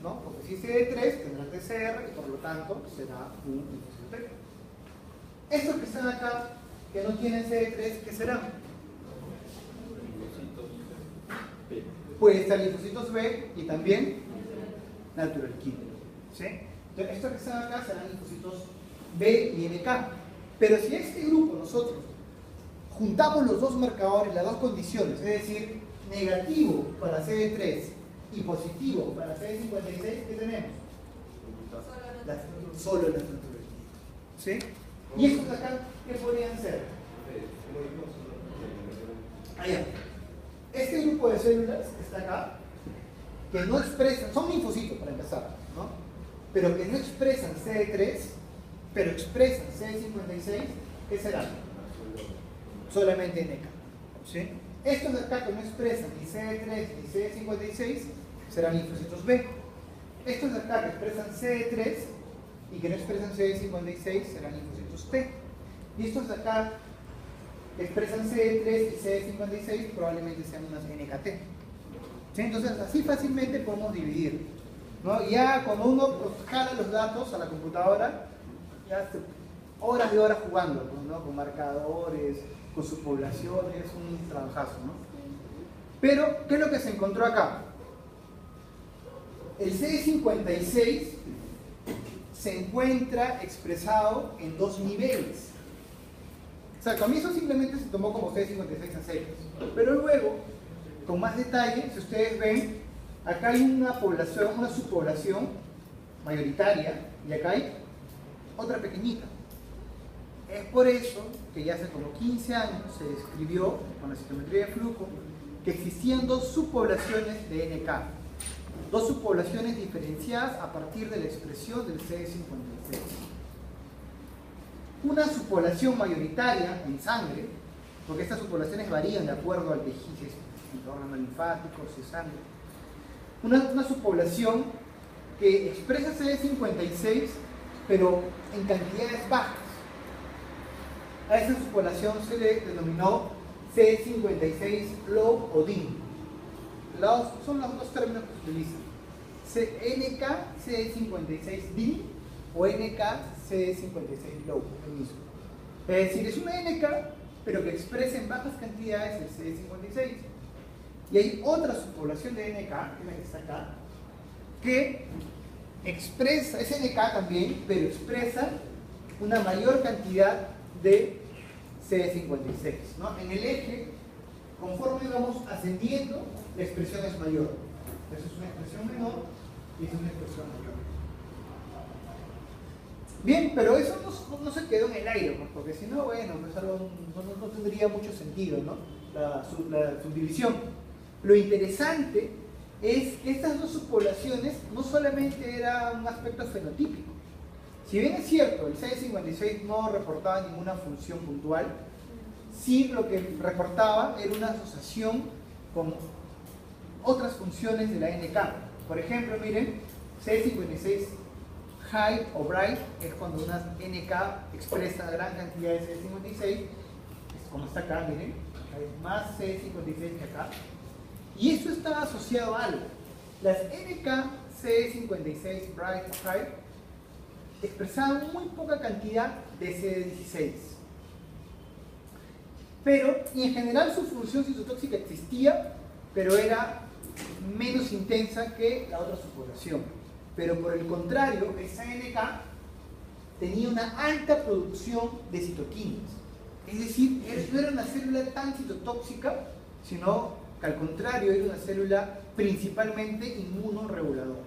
¿no? Porque si es CD3 tendrá TCR y por lo tanto será un linfocito T. Estos que están acá, que no tienen CD3, ¿qué serán? Puede estar linfocitos B y también natural killer, ¿sí? Entonces, estos que están acá serán linfocitos B y NK. Pero si a este grupo nosotros juntamos los dos marcadores, las dos condiciones, es decir, negativo para CD3 y positivo para CD56, ¿qué tenemos? Solo las natural killer, ¿sí? ¿Y estos de acá qué podrían ser? Allá. Este grupo de células que está acá, que no expresan, son linfocitos para empezar, ¿no? Pero que no expresan CD3, pero expresan CD56, ¿qué serán? Solamente NK, ¿sí? Estos de acá que no expresan ni CD3 ni CD56 serán linfocitos B. Estos de acá que expresan CD3 y que no expresan CD56 serán linfocitos T. Y estos de acá que expresan CD3 y CD56 probablemente sean unas NKT. ¿Sí? Entonces así fácilmente podemos dividir, ¿no? Ya cuando uno jala los datos a la computadora, ya horas de horas jugando, ¿no? Con marcadores, con sus poblaciones, es un trabajazo, ¿no? Pero, ¿qué es lo que se encontró acá? El CD56 se encuentra expresado en dos niveles. O sea, al comienzo simplemente se tomó como CD56 a secas, pero luego, con más detalle, si ustedes ven, acá hay una población, una subpoblación mayoritaria, y acá hay otra pequeñita. Es por eso que ya hace como 15 años se describió con la citometría de flujo que existían dos subpoblaciones de NK, dos subpoblaciones diferenciadas a partir de la expresión del CD56. Una subpoblación mayoritaria en sangre, porque estas subpoblaciones varían de acuerdo al tejido, si es órgano linfático, si es sangre. Una subpoblación que expresa CD56, pero en cantidades bajas. A esa subpoblación se le denominó CD56 low o DIN. Son los dos términos que se utilizan. NK CD56 DIN o NK CD56 low, el mismo. Es decir, es una NK, pero que expresa en bajas cantidades el CD56. Y hay otra subpoblación de NK, que es la que está acá, que expresa, es NK también, pero expresa una mayor cantidad de CD56, ¿no? En el eje, conforme vamos ascendiendo, la expresión es mayor. Esa es una expresión menor y esa es una expresión mayor. Bien, pero eso no se quedó en el aire, pues, porque si no, bueno, pues algo, no tendría mucho sentido, ¿no? La subdivisión. Lo interesante es que estas dos subpoblaciones no solamente era un aspecto fenotípico. Si bien es cierto, el CD56 no reportaba ninguna función puntual, sí lo que reportaba era una asociación con otras funciones de la NK. Por ejemplo, miren, CD56 high o bright es cuando una NK expresa gran cantidad de CD56, como está acá, miren, hay más CD56 que acá. Y eso está asociado a algo. Las NK CD56 bright o high expresaban muy poca cantidad de CD16. Pero, y en general su función citotóxica existía, pero era menos intensa que la otra subpoblación. Pero por el contrario, esa NK tenía una alta producción de citoquinas. Es decir, no era una célula tan citotóxica, sino que al contrario era una célula principalmente inmunoreguladora.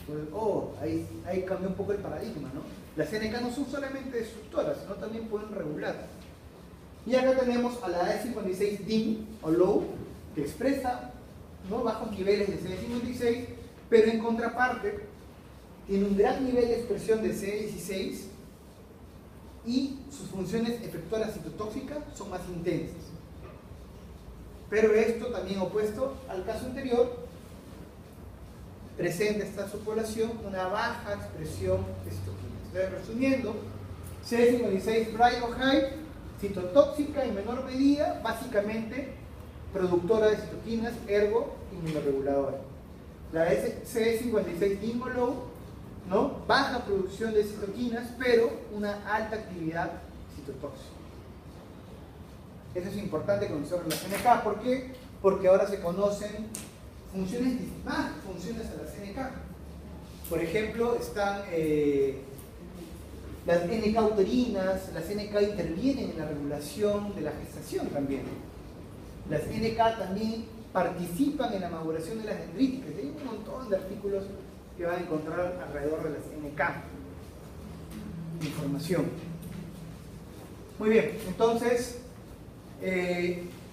Entonces, ahí cambió un poco el paradigma, ¿no? Las NK no son solamente destructoras, sino también pueden regular. Y acá tenemos a la CD56 DIN o low, que expresa, ¿no?, bajos niveles de CD56, pero en contraparte tiene un gran nivel de expresión de CD16 y sus funciones efectoras citotóxicas son más intensas. Pero esto también opuesto al caso anterior, presenta esta subpoblación una baja expresión de citoquinas. Entonces, resumiendo, CD56 bright o high, citotóxica en menor medida, básicamente productora de citoquinas, ergo inmunoreguladora. La CD56-Dimbolone, ¿no? Baja producción de citoquinas, pero una alta actividad citotóxica. Eso es importante conocer la CNK. ¿Por qué? Porque ahora se conocen más funciones a la CNK. Por ejemplo, están las NK uterinas, las NK intervienen en la regulación de la gestación también. Las NK también participan en la maduración de las dendríticas. Hay un montón de artículos que van a encontrar alrededor de las NK. Información. Muy bien, entonces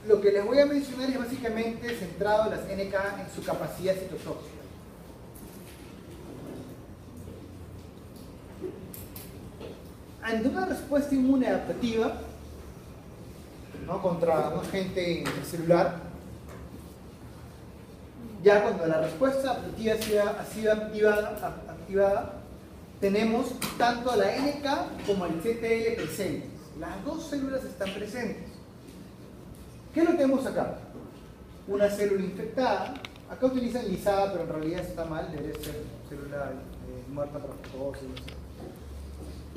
lo que les voy a mencionar es básicamente centrado en las NK en su capacidad citotóxica. Ante una respuesta inmune adaptativa, ¿no? Contra un agente celular, ya cuando la respuesta adaptativa ha sido activada, tenemos tanto la NK como el CTL presentes. Las dos células están presentes. ¿Qué es lo que tenemos acá? Una célula infectada. Acá utilizan lisada, pero en realidad está mal, debe ser célula muerta por fagocitosis.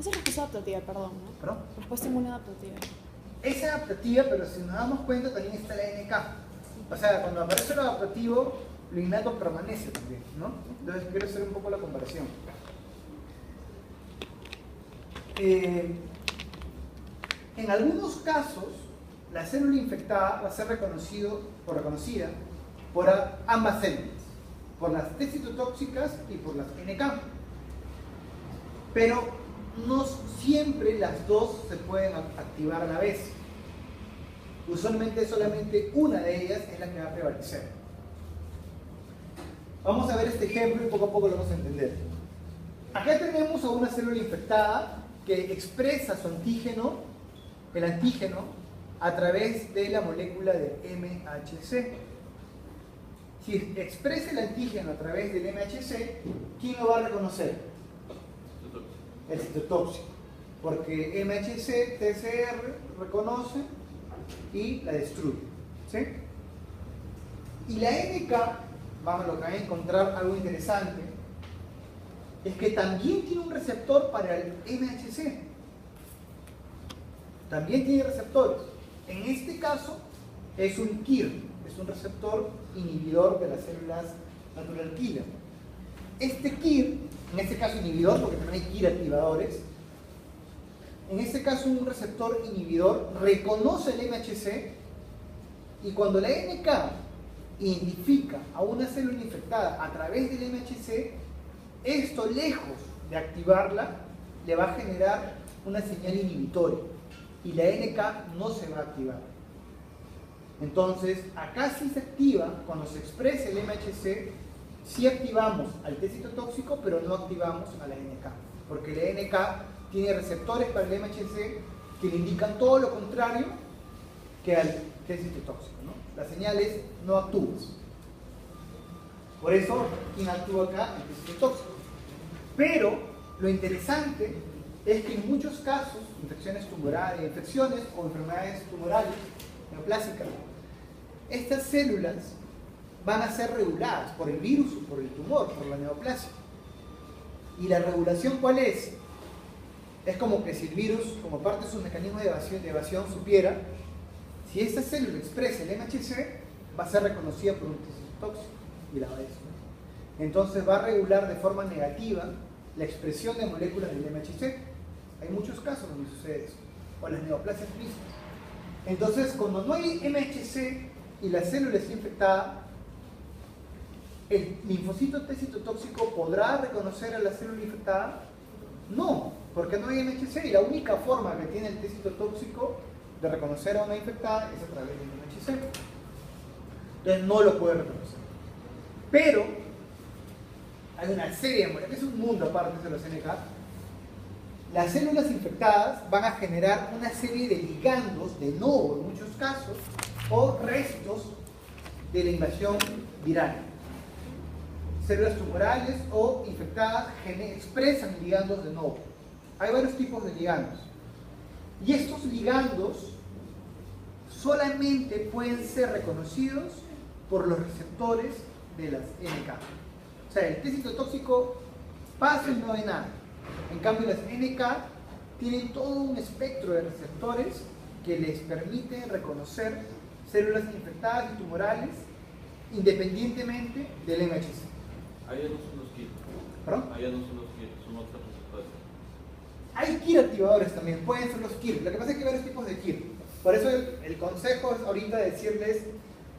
Esa es respuesta adaptativa, perdón, ¿no? ¿Perdón? Respuesta inmune adaptativa. Es adaptativa, pero si nos damos cuenta también está la NK. O sea, cuando aparece lo adaptativo, lo innato permanece también, ¿no? Entonces quiero hacer un poco la comparación. En algunos casos, la célula infectada va a ser reconocida por ambas células, por las T citotóxicas y por las NK. Pero no siempre las dos se pueden activar a la vez. Usualmente solamente una de ellas es la que va a prevalecer. Vamos a ver este ejemplo y poco a poco lo vamos a entender. Acá tenemos a una célula infectada que expresa su antígeno, el antígeno, a través de la molécula de MHC. Si expresa el antígeno a través del MHC, ¿quién lo va a reconocer? El citotóxico, porque MHC, TCR reconoce y la destruye, ¿sí? Y la NK, vamos a encontrar algo interesante, es que también tiene un receptor para el MHC. También tiene receptores. En este caso es un KIR, es un receptor inhibidor de las células natural killer. Este KIR, en este caso inhibidor, porque también hay KIR activadores, en este caso un receptor inhibidor reconoce el MHC y cuando la NK identifica a una célula infectada a través del MHC, esto lejos de activarla, le va a generar una señal inhibitoria y la NK no se va a activar. Entonces, acá sí se activa cuando se expresa el MHC. Sí activamos al T citotóxico, pero no activamos a la NK, porque la NK tiene receptores para el MHC que le indican todo lo contrario que al T citotóxico, ¿no? La señal es no actúas. Por eso, ¿quién actúa acá? El T citotóxico. Pero lo interesante es que en muchos casos, infecciones o enfermedades tumorales, neoplásicas, estas células van a ser reguladas por el virus o por el tumor, por la neoplasia. ¿Y la regulación cuál es? Es como que si el virus, como parte de sus mecanismos de evasión, supiera, si esta célula expresa el MHC, va a ser reconocida por un citotóxico y la va a destruir. Entonces va a regular de forma negativa la expresión de moléculas del MHC. Hay muchos casos donde sucede eso, o las neoplasias mismas. Entonces, cuando no hay MHC y la célula está infectada, ¿el linfocito T citotóxico podrá reconocer a la célula infectada? No, porque no hay MHC y la única forma que tiene el T citotóxico de reconocer a una infectada es a través del MHC. Entonces no lo puede reconocer. Pero hay una serie de moléculas, es un mundo aparte de los NK. Las células infectadas van a generar una serie de ligandos, de novo en muchos casos, o restos de la invasión viral. Células tumorales o infectadas expresan ligandos de novo. Hay varios tipos de ligandos. Y estos ligandos solamente pueden ser reconocidos por los receptores de las NK. O sea, el test citotóxico pasa y no hay nada. En cambio, las NK tienen todo un espectro de receptores que les permiten reconocer células infectadas y tumorales independientemente del MHC. Ahí no son los KIR. ¿Perdón? Allá no son los KIR, son otros receptores. Hay KIR activadores también, pueden ser los KIR. Lo que pasa es que hay varios tipos de KIR. Por eso el consejo es ahorita decirles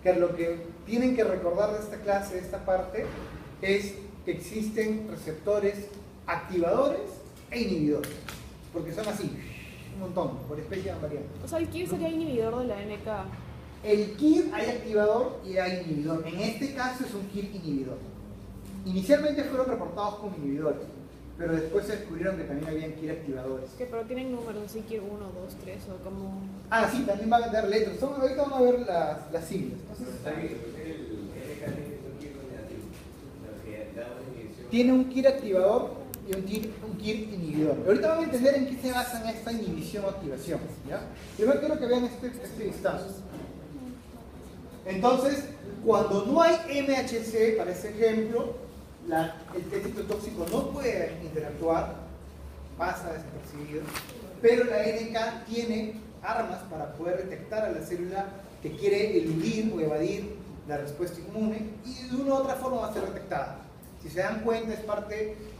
que lo que tienen que recordar de esta clase, de esta parte, es que existen receptores activadores e inhibidores. Porque son así, un montón, por especie van variando. O sea, el KIR sería inhibidor de la NK. El KIR hay activador y hay inhibidor. En este caso es un KIR inhibidor. Inicialmente fueron reportados como inhibidores, pero después se descubrieron que también habían KIR activadores. Que pero tienen números, así KIR 1, 2, 3 o como... Ah, sí, también van a tener letras. Ahorita vamos a ver las siglas. Tiene un KIR activador y un KIR inhibidor. Ahorita van a entender en qué se basa esta inhibición o activación. ¿Ya? Primero quiero que vean este vistazo. Entonces, cuando no hay MHC, para ese ejemplo, el test citotóxico no puede interactuar, pasa desapercibido, pero la NK tiene armas para poder detectar a la célula que quiere eludir o evadir la respuesta inmune y de una u otra forma va a ser detectada. Si se dan cuenta,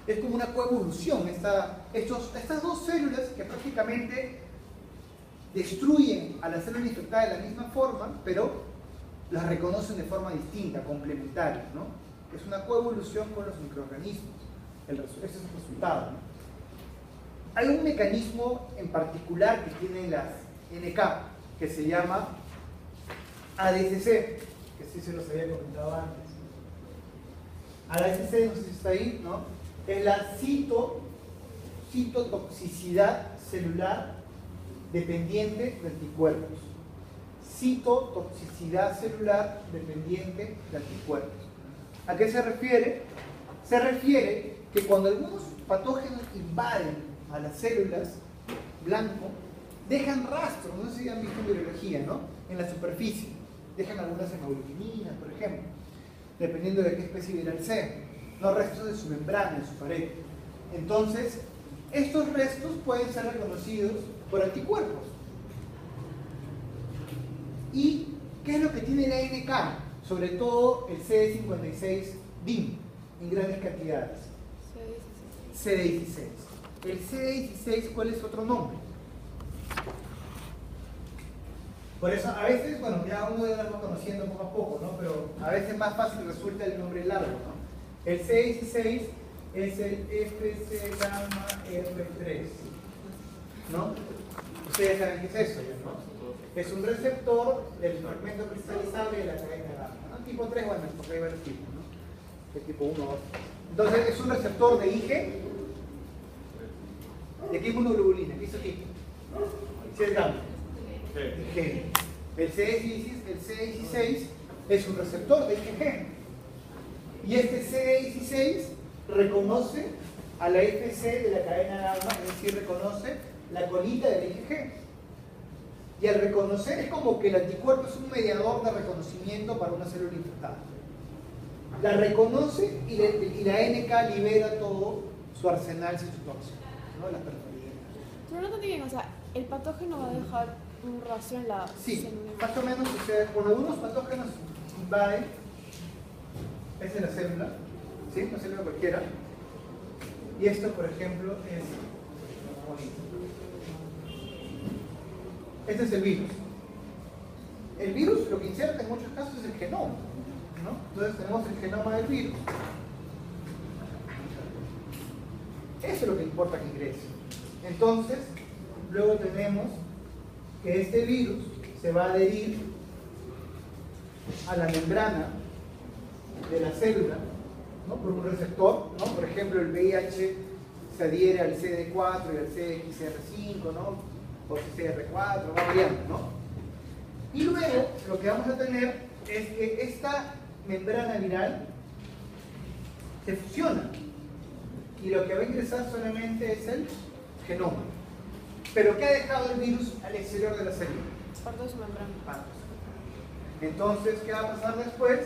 es como una coevolución. Estas dos células que prácticamente destruyen a la célula infectada de la misma forma, pero las reconocen de forma distinta, complementaria, ¿no? Es una coevolución con los microorganismos. Ese es el resultado, ¿no? Hay un mecanismo en particular que tienen las NK que se llama ADCC, que sí se los había comentado antes. ADCC, no sé si está ahí, ¿no? Es la citotoxicidad celular dependiente de anticuerpos. Citotoxicidad celular dependiente de anticuerpos. ¿A qué se refiere? Se refiere que cuando algunos patógenos invaden a las células blanco, dejan rastros, no sé si han visto en biología, ¿no? En la superficie. Dejan algunas hemoglobininas, por ejemplo, dependiendo de qué especie viral sea, no restos de su membrana, de su pared. Entonces, estos restos pueden ser reconocidos por anticuerpos. ¿Y qué es lo que tiene la NK? Sobre todo el CD56-DIM en grandes cantidades. CD16. El CD16, ¿cuál es su otro nombre? Por eso, a veces, bueno, ya uno ya lo va conociendo poco a poco, ¿no? Pero a veces más fácil resulta el nombre largo, ¿no? El CD16 es el FC gamma R3, ¿no? Ustedes saben qué es eso, ¿no? Es un receptor del fragmento cristalizable de la cadena gamma, ¿no? Tipo 3, bueno, porque hay varios tipos, ¿no? El tipo 1, 2. Entonces, es un receptor de IG. ¿De qué inmunoglobulina? ¿Qué isotipo? Si es gamma. IG. El CD16 es un receptor de IgG. Y este CD16 reconoce a la FC de la cadena gamma, es decir, reconoce la colita del IgG. Y al reconocer es como que el anticuerpo es un mediador de reconocimiento para una célula infectada. La reconoce y la NK libera todo su arsenal citotóxico, ¿no? Las perforinas. Pero no te bien, o sea, el patógeno va a dejar un rastro en la Sí, célula. más o menos sucede. Cuando algunos patógenos invaden, esa es la célula, ¿sí? Una célula cualquiera. Y esto, por ejemplo, es bonito. Este es el virus. El virus lo que inserta en muchos casos es el genoma, ¿no? Entonces tenemos el genoma del virus. Eso es lo que importa que ingrese. Entonces, luego tenemos que este virus se va a adherir a la membrana de la célula, ¿no? Por un receptor, ¿no? Por ejemplo, el VIH se adhiere al CD4 y al CXR5, ¿no? O CR4, va variando, ¿no? Y luego lo que vamos a tener es que esta membrana viral se fusiona y lo que va a ingresar solamente es el genoma. Pero ¿qué ha dejado el virus al exterior de la célula? Parte de su membrana. Entonces, ¿qué va a pasar después?